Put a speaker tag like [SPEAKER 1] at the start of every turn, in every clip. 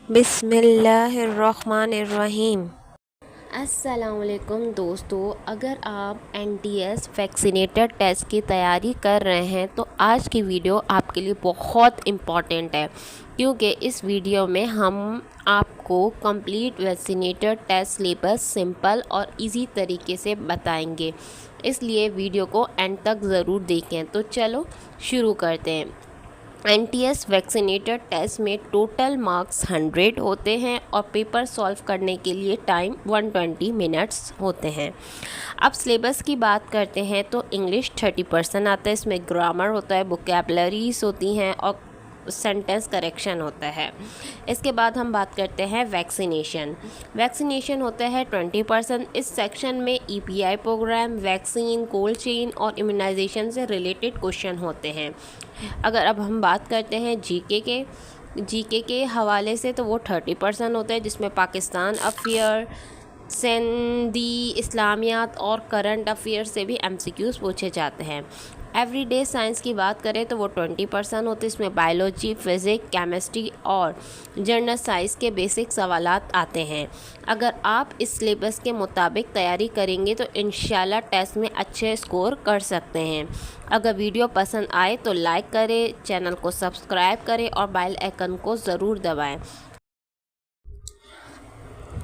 [SPEAKER 1] बिस्मिल्लाहिर्रहमानिर्रहीम। अस्सलामुअलैकुम दोस्तों, अगर आप एनटीएस वैक्सीनेटर टेस्ट की तैयारी कर रहे हैं तो आज की वीडियो आपके लिए बहुत इम्पॉर्टेंट है, क्योंकि इस वीडियो में हम आपको complete vaccinator test syllabus simple और इजी तरीके से बताएंगे। इसलिए वीडियो को एंड तक ज़रूर देखें। तो चलो शुरू करते हैं। एनटीएस वैक्सीनेटर टेस्ट में टोटल मार्क्स 100 होते हैं और पेपर सॉल्व करने के लिए टाइम 120 मिनट्स होते हैं। अब सिलेबस की बात करते हैं तो इंग्लिश 30% आता है, इसमें ग्रामर होता है, वोकैबुलरीज होती हैं और सेंटेंस करेक्शन होता है। इसके बाद हम बात करते हैं वैक्सीनेशन होता है 20%। इस सेक्शन में EPI programme, vaccine, cold chain और इम्यूनाइजेशन से रिलेटेड क्वेश्चन होते हैं। अगर अब हम बात करते हैं जीके के हवाले से तो वो 30% होता है, जिसमें पाकिस्तान अफेयर, सिंधी, इस्लामियात और करंट अफेयर से भी एमसीक्यूज़ पूछे जाते हैं। एवरीडे साइंस की बात करें तो वो 20% होते हैं, इसमें बायोलॉजी, फिज़िक्स, केमिस्ट्री और जनरल साइंस के बेसिक सवालात आते हैं। अगर आप इस सिलेबस के मुताबिक तैयारी करेंगे तो इंशाल्लाह टेस्ट में अच्छे स्कोर कर सकते हैं। अगर वीडियो पसंद आए तो लाइक करें, चैनल को सब्सक्राइब करें और बेल आइकन को ज़रूर दबाएं।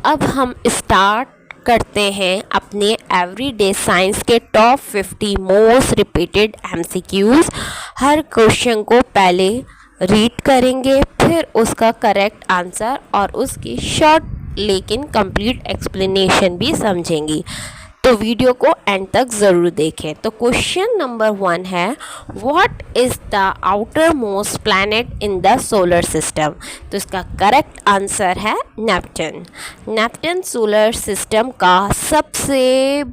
[SPEAKER 1] अब हम स्टार्ट करते हैं अपने एवरीडे साइंस के टॉप 50 मोस्ट रिपीटेड एमसीक्यूज़। हर क्वेश्चन को पहले रीड करेंगे, फिर उसका करेक्ट आंसर और उसकी शॉर्ट लेकिन कंप्लीट एक्सप्लेनेशन भी समझेंगी। तो वीडियो को एंड तक ज़रूर देखें। तो क्वेश्चन नंबर 1 है, what is the outer most planet in the solar system. तो इसका करेक्ट आंसर है नेपच्यून। नेपच्यून सोलर सिस्टम का सबसे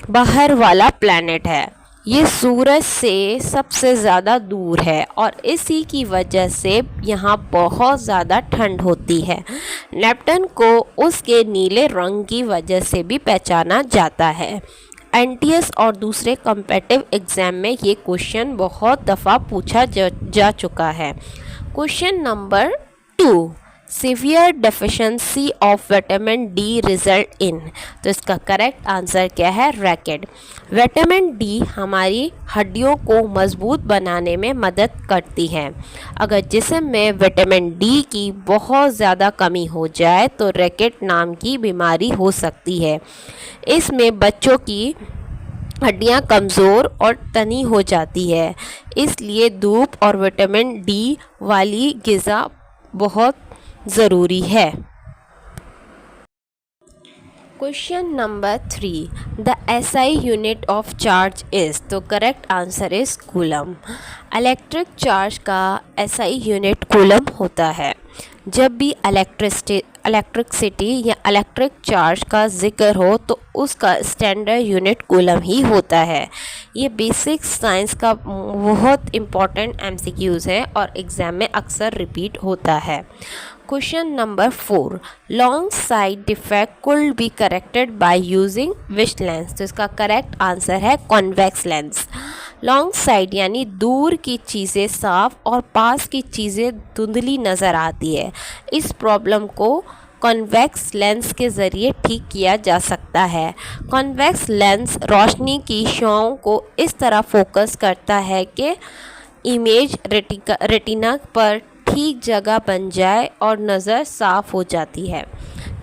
[SPEAKER 1] बाहर वाला प्लैनेट है। ये सूरज से सबसे ज़्यादा दूर है और इसी की वजह से यहाँ बहुत ज़्यादा ठंड होती है। नेपट्टून को उसके नीले रंग की वजह से भी पहचाना जाता है। एनटीएस और दूसरे कॉम्पिटिटिव एग्ज़ाम में ये क्वेश्चन बहुत दफ़ा पूछा जा चुका है। Question number 2, severe deficiency of vitamin D result in. तो इसका करेक्ट आंसर क्या है, रैकेट। विटामिन डी हमारी हड्डियों को मजबूत बनाने में मदद करती है। अगर जिस्म में विटामिन डी की बहुत ज़्यादा कमी हो जाए तो रैकेट नाम की बीमारी हो सकती है। इसमें बच्चों की हड्डियाँ कमज़ोर और तनी हो जाती है, इसलिए धूप और विटामिन डी वाली ग़िज़ा बहुत ज़रूरी है। Question number 3, the SI unit of charge is. तो correct answer is coulomb. Electric charge का एसआई यूनिट कूलम होता है। जब भी इलेक्ट्रिसिटी या इलेक्ट्रिक चार्ज का जिक्र हो तो उसका स्टैंडर्ड यूनिट कूलम ही होता है। ये बेसिक साइंस का बहुत इम्पॉर्टेंट एमसीक्यूज़ है और एग्ज़ाम में अक्सर रिपीट होता है। Question number 4, long side defect could be corrected by using which lens. तो इसका करेक्ट आंसर है कॉन्वेक्स लेंस। लॉन्ग साइड यानी दूर की चीज़ें साफ और पास की चीज़ें धुंधली नज़र आती है। इस प्रॉब्लम को कॉन्वेक्स लेंस के ज़रिए ठीक किया जा सकता है। कॉन्वेक्स लेंस रोशनी की शॉओं को इस तरह फोकस करता है कि इमेज रेटिना पर ठीक जगह बन जाए और नज़र साफ़ हो जाती है।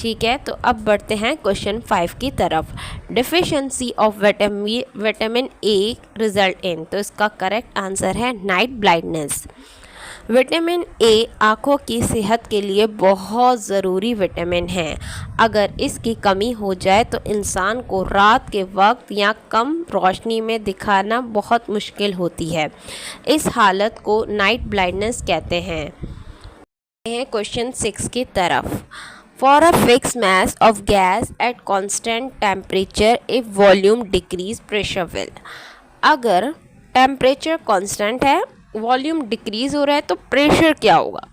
[SPEAKER 1] ठीक है, तो अब बढ़ते हैं क्वेश्चन 5 की तरफ। Deficiency of vitamin a result in. तो इसका करेक्ट आंसर है नाइट ब्लाइंडनेस। विटामिन ए आँखों की सेहत के लिए बहुत ज़रूरी विटामिन है। अगर इसकी कमी हो जाए तो इंसान को रात के वक्त या कम रोशनी में दिखाना बहुत मुश्किल होती है। इस हालत को नाइट ब्लाइंडनेस कहते हैं। क्वेश्चन 6 की तरफ। For a fix mass of gas at constant temperature if volume decrease pressure will. अगर टेम्परेचर कांस्टेंट है, वॉल्यूम डिक्रीज हो रहा है तो प्रेशर क्या होगा।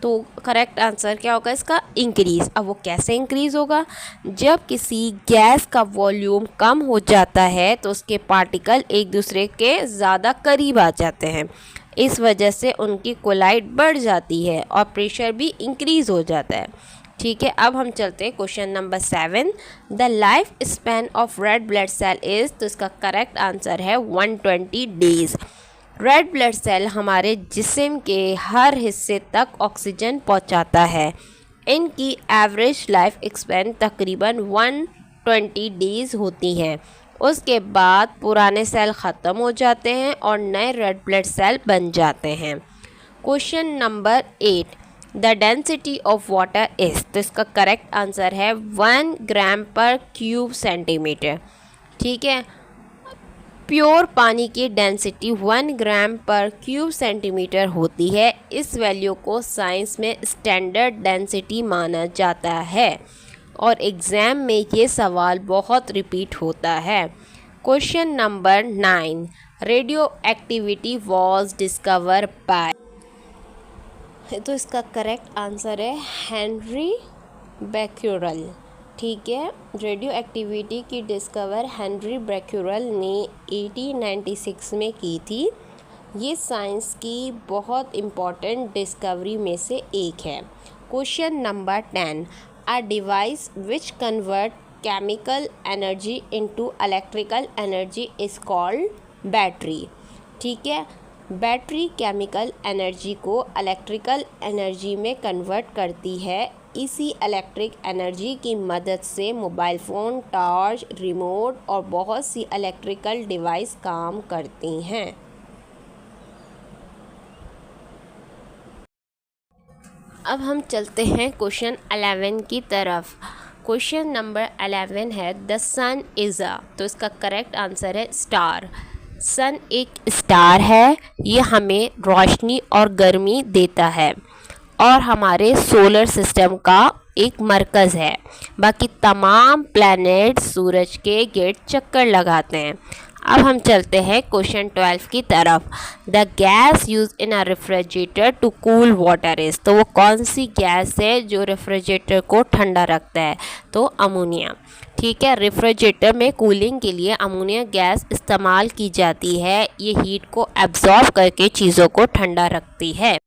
[SPEAKER 1] तो करेक्ट आंसर क्या होगा इसका, इंक्रीज़। अब वो कैसे इंक्रीज़ होगा, जब किसी गैस का वॉल्यूम कम हो जाता है तो उसके पार्टिकल एक दूसरे के ज़्यादा करीब आ जाते हैं। इस वजह से उनकी कोलाइड बढ़ जाती है और प्रेशर भी इंक्रीज़ हो जाता है। ठीक है, अब हम चलते हैं question number 7। The life span of red blood cell is, तो इसका करेक्ट आंसर है 120 डेज़। रेड ब्लड सेल हमारे जिस्म के हर हिस्से तक ऑक्सीजन पहुंचाता है। इनकी एवरेज लाइफ स्पैन तकरीबन 120 डेज़ होती हैं। उसके बाद पुराने सेल ख़त्म हो जाते हैं और नए रेड ब्लड सेल बन जाते हैं। Question number 8, the density of water is, तो इसका करेक्ट आंसर है 1 ग्राम पर क्यूब सेंटीमीटर। ठीक है, प्योर पानी की डेंसिटी 1 ग्राम पर क्यूब सेंटीमीटर होती है। इस वैल्यू को साइंस में स्टैंडर्ड डेंसिटी माना जाता है और एग्ज़ाम में ये सवाल बहुत रिपीट होता है। Question number 9, radio activity was discover by, तो इसका करेक्ट आंसर है हेनरी बैक्यूरेल। ठीक है, रेडियो एक्टिविटी की डिस्कवर हेनरी बैक्यूरेल ने 1896 में की थी। ये साइंस की बहुत इम्पॉर्टेंट डिस्कवरी में से एक है। Question number 10, a device which convert chemical energy into electrical energy is called battery. ठीक है, बैटरी केमिकल एनर्जी को इलेक्ट्रिकल एनर्जी में कन्वर्ट करती है। इसी इलेक्ट्रिक एनर्जी की मदद से मोबाइल फ़ोन, टॉर्च, रिमोट और बहुत सी इलेक्ट्रिकल डिवाइस काम करती हैं। अब हम चलते हैं क्वेश्चन 11 की तरफ। क्वेश्चन नंबर 11 है द सन इज़ अ, तो इसका करेक्ट आंसर है स्टार। सन एक स्टार है, ये हमें रोशनी और गर्मी देता है और हमारे सोलर सिस्टम का एक मरकज़ है। बाकी तमाम प्लैनेट सूरज के गिर्द चक्कर लगाते हैं। अब हम चलते हैं क्वेश्चन 12 की तरफ। The gas use in a refrigerator to cool water is, तो वो कौन सी गैस है जो रेफ्रिजरेटर को ठंडा रखता है? तो अमोनिया। ठीक है, रेफ्रिजरेटर में कूलिंग के लिए अमोनिया गैस इस्तेमाल की जाती है। ये हीट को एब्जॉर्ब करके चीज़ों को ठंडा रखती है।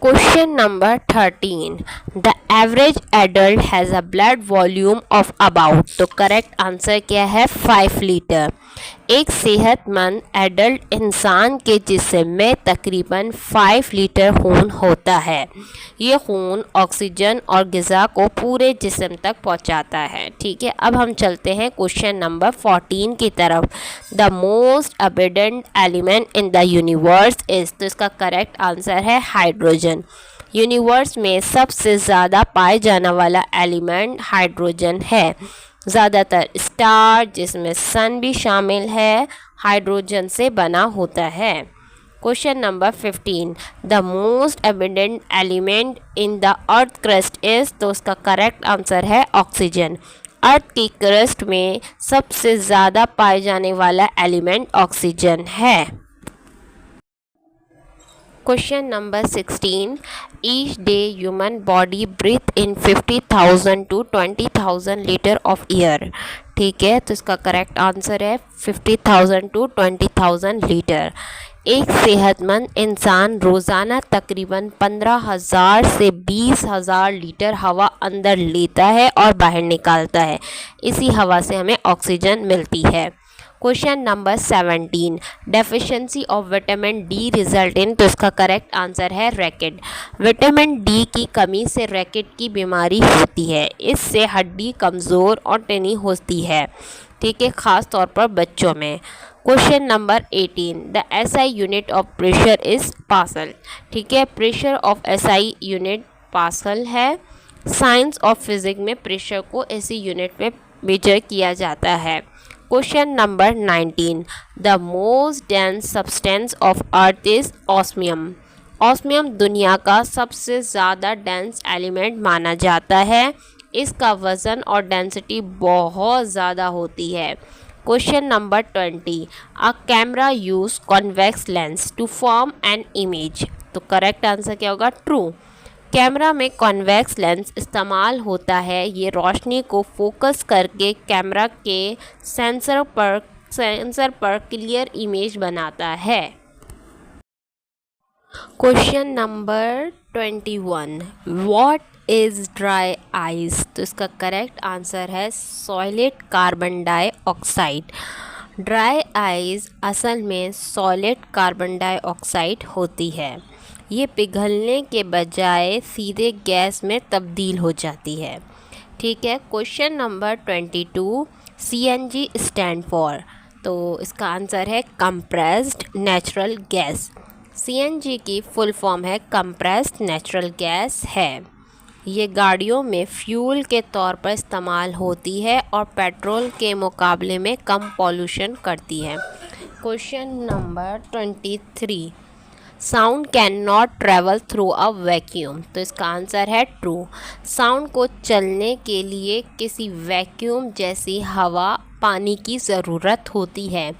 [SPEAKER 1] Question number 13, the average adult has a blood volume of about, तो करेक्ट आंसर क्या है 5 लीटर। एक सेहतमंद एडल्ट इंसान के जिस्म में तकरीबन 5 लीटर खून होता है। ये खून ऑक्सीजन और ग़िज़ा को पूरे जिस्म तक पहुंचाता है। ठीक है, अब हम चलते हैं क्वेश्चन नंबर 14 की तरफ। The most abundant element in the universe is, तो इसका करेक्ट आंसर है हाइड्रोजन। यूनिवर्स में सबसे ज़्यादा पाए जाने वाला एलिमेंट हाइड्रोजन है। ज़्यादातर स्टार, जिसमें सन भी शामिल है, हाइड्रोजन से बना होता है। Question number 15, the most abundant element in the earth crust is, तो उसका करेक्ट आंसर है ऑक्सीजन। अर्थ की क्रस्ट में सबसे ज़्यादा पाए जाने वाला एलिमेंट ऑक्सीजन है। Question number 16, each day human body breathe in 50,000 to 20,000 litre of air. ठीक है, तो इसका करेक्ट आंसर है 50,000 to 20,000 लीटर। एक सेहतमंद इंसान रोज़ाना तकरीबन 15,000 से 20,000 लीटर हवा अंदर लेता है और बाहर निकालता है। इसी हवा से हमें ऑक्सीजन मिलती है। Question number 17, deficiency of vitamin D result in, तो इसका करेक्ट आंसर है रैकेट। विटामिन डी की कमी से रैकेट की बीमारी होती है। इससे हड्डी कमज़ोर और टेनी होती है। ठीक है, ख़ास तौर पर बच्चों में। Question number 18, the SI unit of pressure is pascal. ठीक है, pressure of SI unit pascal है। साइंस ऑफ फिज़िक्स में प्रेशर को ऐसी यूनिट में मेजर किया जाता है। Question number 19, the most dense substance of earth is osmium. Osmium दुनिया का सबसे ज़्यादा डेंस एलिमेंट माना जाता है। इसका वज़न और डेंसिटी बहुत ज़्यादा होती है। Question number 20, a camera use convex lens to form an image, तो करेक्ट आंसर क्या होगा? ट्रू। कैमरा में कॉन्वेक्स लेंस इस्तेमाल होता है। ये रोशनी को फोकस करके कैमरा के सेंसर पर क्लियर इमेज बनाता है। Question number 21, what is dry ice? तो इसका करेक्ट आंसर है solid carbon dioxide. Dry ice असल में सॉलिड कार्बन डाइऑक्साइड होती है। ये पिघलने के बजाय सीधे गैस में तब्दील हो जाती है। ठीक है। Question number 22, CNG stand for? तो इसका आंसर है कंप्रेस्ड नेचुरल गैस। CNG की फुल फॉर्म है कंप्रेस्ड नेचुरल गैस है। ये गाड़ियों में फ्यूल के तौर पर इस्तेमाल होती है और पेट्रोल के मुकाबले में कम पॉल्यूशन करती है। Question number 23, sound can not travel through a vacuum? तो इसका आंसर है ट्रू। साउंड को चलने के लिए किसी वैक्यूम जैसी हवा, पानी की ज़रूरत होती है।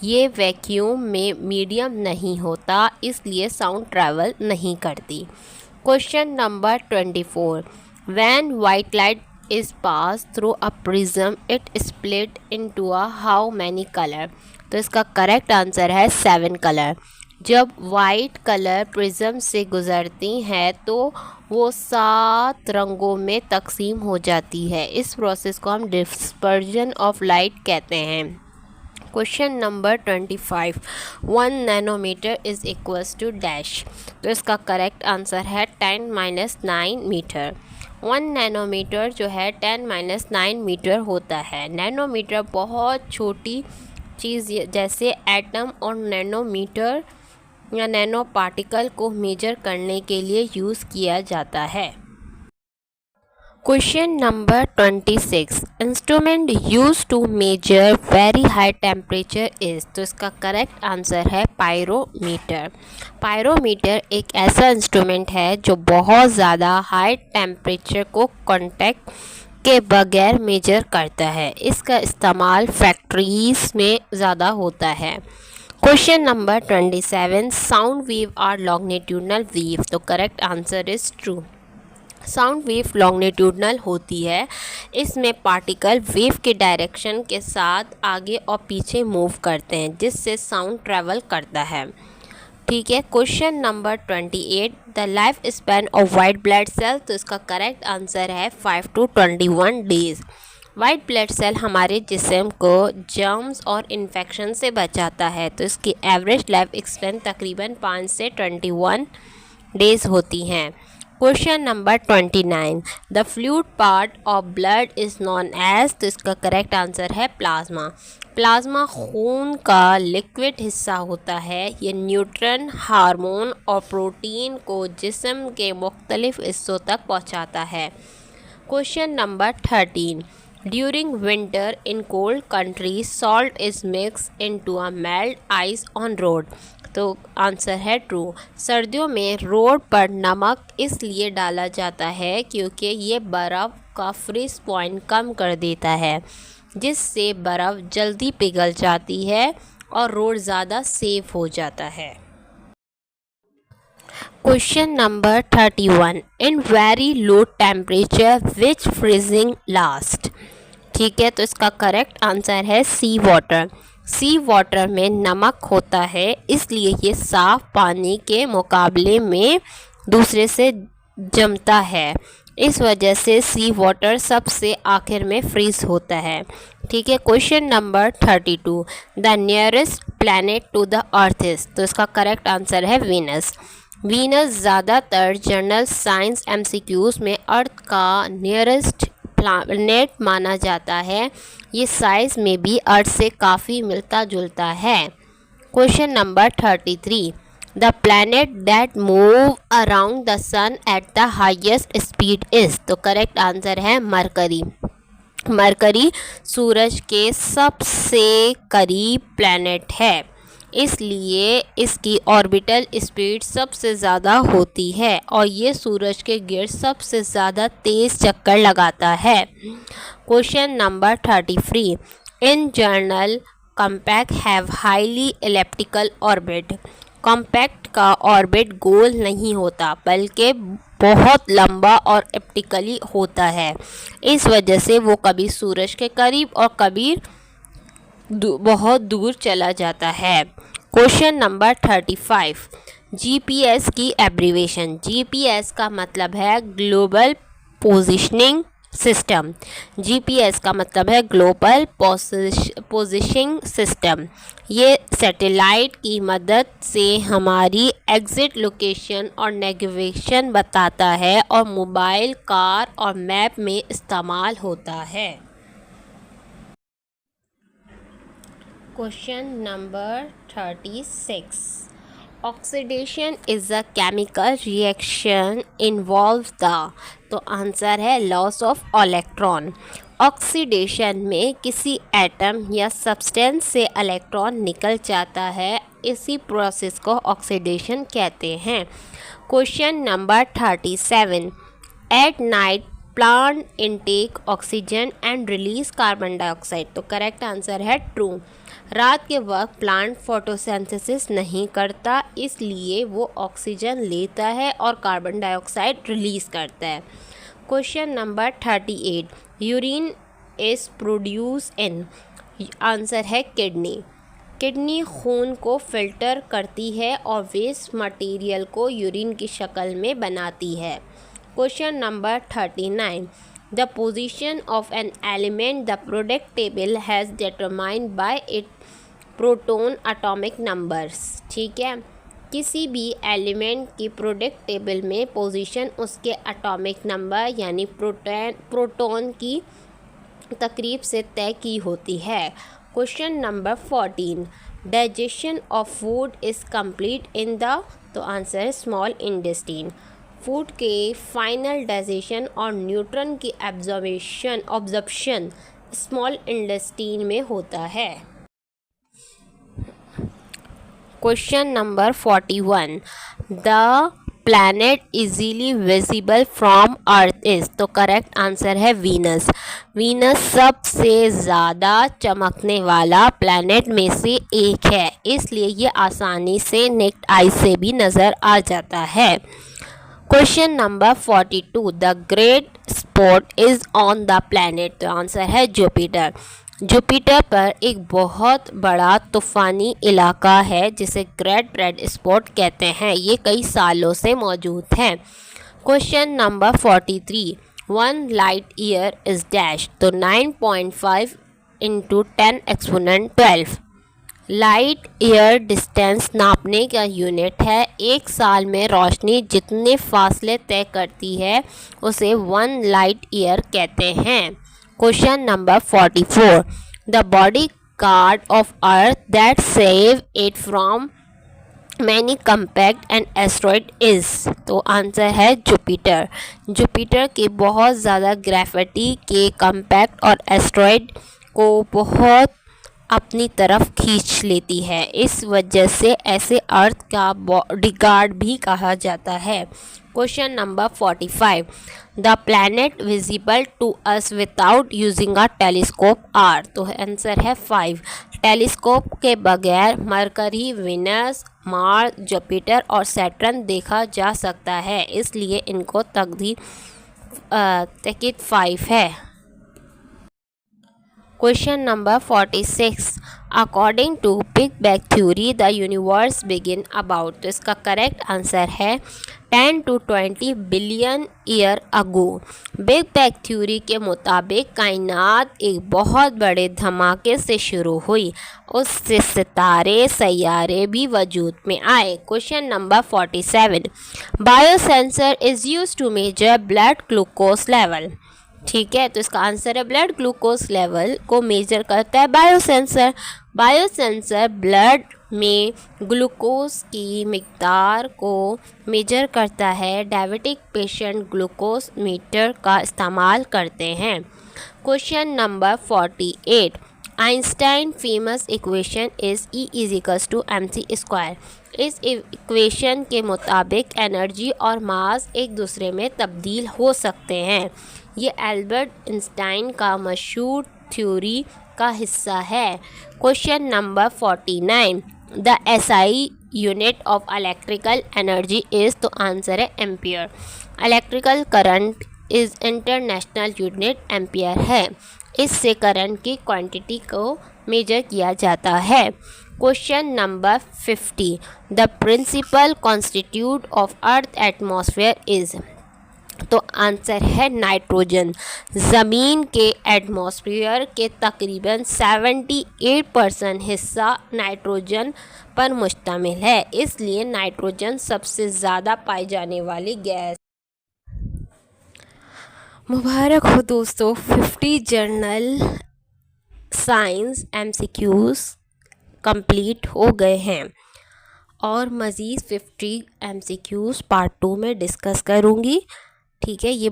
[SPEAKER 1] ये वैक्यूम में मीडियम नहीं होता, इसलिए साउंड ट्रैवल नहीं करती। Question number 24, when white light is pass through a prism it split into a how many colour? तो इसका करेक्ट आंसर है 7 कलर। जब वाइट कलर प्रिज्म से गुजरती है तो वो 7 रंगों में तकसीम हो जाती है। इस प्रोसेस को हम डिस्पर्जन ऑफ लाइट कहते हैं। Question number 25, 1 nanometre is equals to dash? तो इसका करेक्ट आंसर है 10-9 मीटर। 1 नैनोमीटर जो है 10-9 मीटर होता है। नैनोमीटर बहुत छोटी चीज़ जैसे एटम और नैनोमीटर या नैनो पार्टिकल को मेजर करने के लिए यूज़ किया जाता है। Question number 26, instrument use to measure very high temperature is? तो इसका करेक्ट आंसर है पायरोमीटर। पायरोमीटर एक ऐसा इंस्ट्रूमेंट है जो बहुत ज़्यादा हाई टेम्परेचर को कांटेक्ट के बगैर मेजर करता है। इसका इस्तेमाल फैक्ट्रीज में ज़्यादा होता है। Question number 27, sound wave are longitudinal wave? तो correct answer is true. Sound wave longitudinal होती है। इसमें पार्टिकल वेव के डायरेक्शन के साथ आगे और पीछे मूव करते हैं, जिससे साउंड ट्रैवल करता है। ठीक है। Question number 28, the life span of white blood cell? तो इसका करेक्ट आंसर है 5 to 21 days. White blood cell हमारे जिस्म को जर्म्स और इन्फेक्शन से बचाता है, तो इसकी एवरेज लाइफ स्पैन तकरीबन 5 से 21 डेज़ होती हैं। Question number 29, the fluid part of blood is known as? तो इसका करेक्ट आंसर है प्लाज्मा। प्लाज्मा खून का लिक्विड हिस्सा होता है। ये न्यूट्रॉन, हार्मोन और प्रोटीन को जिस्म के मुख्तलिफ हिस्सों तक पहुंचाता है। Question number 13, during winter in cold countries salt is mix into a melt ice on road? तो आंसर है ट्रू। सर्दियों में रोड पर नमक इसलिए डाला जाता है क्योंकि ये बर्फ़ का फ्रीज पॉइंट कम कर देता है, जिससे बर्फ़ जल्दी पिघल जाती है और रोड ज़्यादा सेफ हो जाता है। Question number 31, in very low temperature which freezing last? ठीक है। तो इसका करेक्ट आंसर है सी वाटर। सी वाटर में नमक होता है, इसलिए ये साफ़ पानी के मुकाबले में दूसरे से जमता है। इस वजह से सी वाटर सबसे आखिर में फ्रीज होता है। ठीक है। Question number 32, the nearest planet to the earth is? तो इसका करेक्ट आंसर है वीनस। वीनस ज़्यादातर जर्नल साइंस MCQs में अर्थ का नियरेस्ट प्लैनेट माना जाता है। ये साइज़ में भी अर्थ से काफ़ी मिलता जुलता है। Question number 33, the planet that move around the sun at the highest speed is? तो करेक्ट आंसर है मरकरी। मरकरी सूरज के सबसे करीब प्लैनेट है, इसलिए इसकी ऑर्बिटल स्पीड सबसे ज़्यादा होती है और ये सूरज के गिर्द सबसे ज़्यादा तेज़ चक्कर लगाता है। Question number 33, in journal compact have highly elliptical orbit? Compact का ऑर्बिट गोल नहीं होता, बल्कि बहुत लंबा और एलिप्टिकली होता है। इस वजह से वो कभी सूरज के करीब और कभी बहुत दूर चला जाता है। क्वेश्चन नंबर 35, जीपीएस की एब्रीवेशन, जीपीएस का मतलब है ग्लोबल पोजिशनिंग सिस्टम। जीपीएस का मतलब है ग्लोबल पोजिशनिंग सिस्टम। ये सैटेलाइट की मदद से हमारी एग्जिट लोकेशन और नेविगेशन बताता है और मोबाइल, कार और मैप में इस्तेमाल होता है। Question number 36, oxidation is a chemical reaction involve the, तो आंसर है लॉस ऑफ इलेक्ट्रॉन। ऑक्सीडेशन में किसी एटम या सब्सटेंस से इलेक्ट्रॉन निकल जाता है, इसी प्रोसेस को ऑक्सीडेशन कहते हैं। Question number 37, at night plant intake oxygen and release carbon dioxide, तो करेक्ट आंसर है ट्रू। रात के वक्त प्लांट फोटोसिंथेसिस नहीं करता, इसलिए वो ऑक्सीजन लेता है और कार्बन डाइऑक्साइड रिलीज करता है। Question number 38, urine is produce in, answer है किडनी। किडनी खून को फिल्टर करती है और वेस्ट मटेरियल को यूरिन की शक्ल में बनाती है। Question number 39, the position of an element the product table has determined by it proton atomic numbers, ठीक है। किसी भी एलिमेंट की प्रोडक्ट टेबल में पोजीशन उसके एटॉमिक नंबर यानी प्रोटॉन की तकरीब से तय की होती है। Question number 14, digestion of food is complete in the, तो आंसर है स्मॉल इंटेस्टाइन। फूड के फाइनल डाइजेशन और न्यूट्रन की ऑब्जॉर्प्शन स्मॉल इंटेस्टाइन में होता है। Question number 41, the planet easily visible from earth is, तो करेक्ट आंसर है वीनस। वीनस सबसे ज़्यादा चमकने वाला प्लैनेट में से एक है, इसलिए ये आसानी से नेक्ड आई से भी नज़र आ जाता है। Question number 42, the great spot is on the planet, तो आंसर है जुपिटर। जुपिटर पर एक बहुत बड़ा तूफ़ानी इलाका है जिसे ग्रेट रेड स्पॉट कहते हैं, ये कई सालों से मौजूद है। Question number 43, 1 light year is dash, तो 9.5 × 10 एक्सपोनेंट 12। लाइट ईयर डिस्टेंस नापने का यूनिट है। एक साल में रोशनी जितने फासले तय करती है उसे 1 लाइट ईयर कहते हैं। Question number 44, the body guard of earth that save it from many compact and asteroid is, तो आंसर है जुपिटर। जुपिटर के बहुत ज़्यादा ग्रेविटी के कम्पैक्ट और एस्ट्रॉइड को बहुत अपनी तरफ खींच लेती है, इस वजह से ऐसे अर्थ का बॉडीगार्ड भी कहा जाता है। Question number 45, the planet visible to us without using a telescope are, तो आंसर है 5। टेलीस्कोप के बगैर मरकरी, विनस, मार्स, जुपिटर और सैटर्न देखा जा सकता है, इसलिए इनको तकदीर 5 है। Question number 46, according to big bang theory the universe begin about, तो इसका करेक्ट आंसर है 10 to 20 billion year ago. Big bang theory के मुताबिक कायनात एक बहुत बड़े धमाके से शुरू हुई, उससे सितारे सैयारे भी वजूद में आए। Question number 47, biosensor is used to measure blood glucose level, ठीक है, तो इसका आंसर है ब्लड ग्लूकोज लेवल को मेजर करता है बायोसेंसर। बायोसेंसर ब्लड में ग्लूकोज की मिक़दार को मेजर करता है। डायबिटिक पेशेंट ग्लूकोज मीटर का इस्तेमाल करते हैं। Question number 48, Einstein famous equation is E = mc²। इस इक्वेशन के मुताबिक एनर्जी और मास एक दूसरे में तब्दील हो सकते हैं। ये एल्बर्ट आइंस्टाइन का मशहूर थ्योरी का हिस्सा है। Question number 49, the SI unit of electrical energy is, तो आंसर है ampere. Electrical current is international unit ampere है। इससे करंट की क्वांटिटी को मेजर किया जाता है। Question number 50 the principal constituent of earth atmosphere is. तो आंसर है नाइट्रोजन। ज़मीन के एटमॉस्फेयर के तकरीबन 78% हिस्सा नाइट्रोजन पर मुश्तमिल है, इसलिए नाइट्रोजन सबसे ज़्यादा पाई जाने वाली गैस। मुबारक हो दोस्तों, 50 जर्नल साइंस MCQs कंप्लीट हो गए हैं और मज़ीद 50 MCQs पार्ट 2 में डिस्कस करूँगी। ठीक है, ये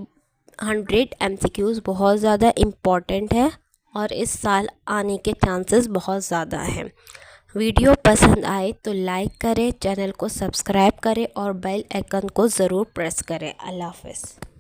[SPEAKER 1] 100 MCQs बहुत ज़्यादा इम्पॉर्टेंट है और इस साल आने के चांसेस बहुत ज़्यादा हैं। वीडियो पसंद आए तो लाइक करें, चैनल को सब्सक्राइब करें और बेल आइकन को ज़रूर प्रेस करें। अल्लाह हाफ़िज़।